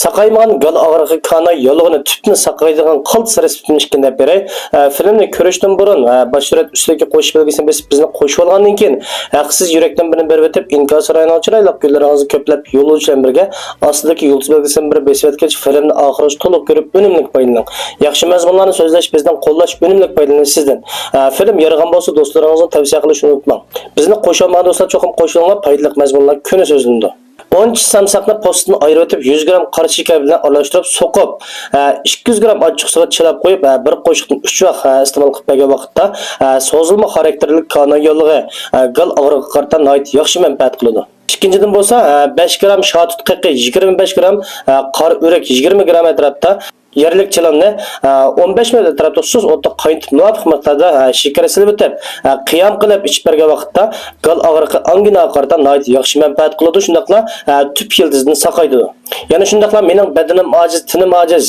Saqaymagan gal og'rig'i kana yolg'ini tüpni saqaydigan qalt sirasipni ishkin deb beray. Filmni ko'rishdan burun bashirat ustiga qo'shib belgisini besib bizni qo'shib olgandan keyin haqsiz yurakdan birini berib o'tib inkos rayoni chiroyli kunlaringizni ko'plab yo'lovchilar birga ostidagi yulduz belgisini bir besib o'tgach filmni oxirigacha to'liq ko'rib unumli foydalaning. Yaxshi mazmunlarni so'zlash bizdan qo'llash unumli foydalanish sizdan. Film yaragan bo'lsa do'stlaringizni tavsiya qilishni unutmang. Bizni qo'shilmagan do'stlar cho'qim qo'shilinglar, foydali mazmunlar kuni so'zlandi. 10 samsaqni postini ayirib o'tib 100 gram qora shakar bilan aralashtirib so'qib 200 gram achchiq suvga chilab qo'yib bir qo'shiqni 3 vaqt iste'mol qilib bergan vaqtda sozilma xarakterli kanal yo'lig'i gal og'riqqa qarata yaxshi manfaat qiladi. İkinciden bo'lsa 5 gram şatut qiqi 25 gram qora o'rik 20 gram atrofda yerlik chilanni 15 minut atrofda suz o'tda qaynatib muvofiq miqdorda shakar silib o'tib qiyam qilib ichib bergan vaqtda gal og'riqi angina qarata yaxshi manfaat qiladi. Shundaqla tüp yildizni saqaydi. Yana shundaqla mening badanim ojiz, tinim ojiz,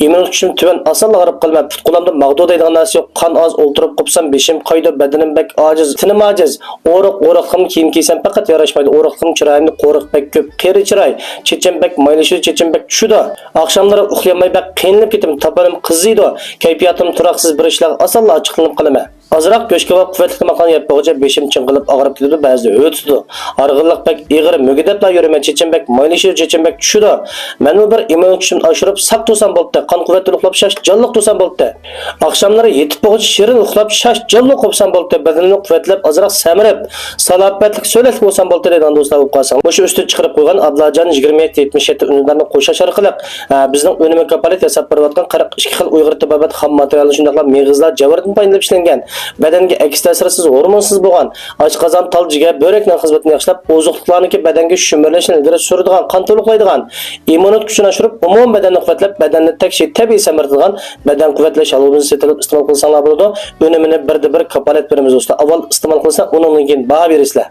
immun kuchim tuvan, oson og'rib qolmay, qo'limda mag'du deydigan narsa yo'q. Qon oz o'ltirib qopsam, beshim qayda, badanim bek ojiz, tinim ojiz. O'riqim kiyim kiysam faqat yarashmaydi. O'riqim chiroyimni qo'riq bek ko'p, qeri chiroy, chechim bek maylishi, chechim bek tushidi. Oqshomlari uxlamay bek qiynalib ketim, tapanim qiziydi. Kayfiyatim turaqsiz bir ishlar osonla ochiqlanib qolaman. Azroq go'shga va quvvatli maqon yeb bo'g'ja beshim ching'ilib og'rib ketadi, ba'zida o'tidi. Arg'illiq bek ig'ir mugidabla yuraman, chechim bek maylishi, chechim bek tushidi. Men bu bir immun kuchimni oshirib saq tursam bo'ldi, qon quvvatli uxlab shash jonliq tursam bo'ldi. Oqshomlari yetib bo'g'ja shirin uxlab shash jonliq qopsam bo'ldi, badanimni quvvatlab azroq samirib, salobatlik so'lak bo'lsam bo'ldi degan do'stlar bo'lib qolsang. O'sha üstü chiqarib qo'ygan Ablajon 2777 unumlarni qo'shash orqali bizning unumga kapolat yasab berayotgan 42 xil Uyg'ur tabobat xam materialni shundaqla meg'izlar javardan foydalanib ishlangan, badanga aks ta'sirsiz, hormonsiz bo'lgan, oshqozon, taljiga, börekning xizmatini yaxshilab, ozuqliqlarniki badanga shumirlashni ilgari suradigan, qon to'liqlaydigan, immunit kuchini oshirib, umum badanni quvvatlab, badanni takshi tabiiy samaradigan badan quvvatlash alomini setilib iste'mol qilsanglar bo'ladi. Unumini birda bir kapolat beramiz do'stlar. Avval iste'mol qilsa, undan keyin baho berasizlar.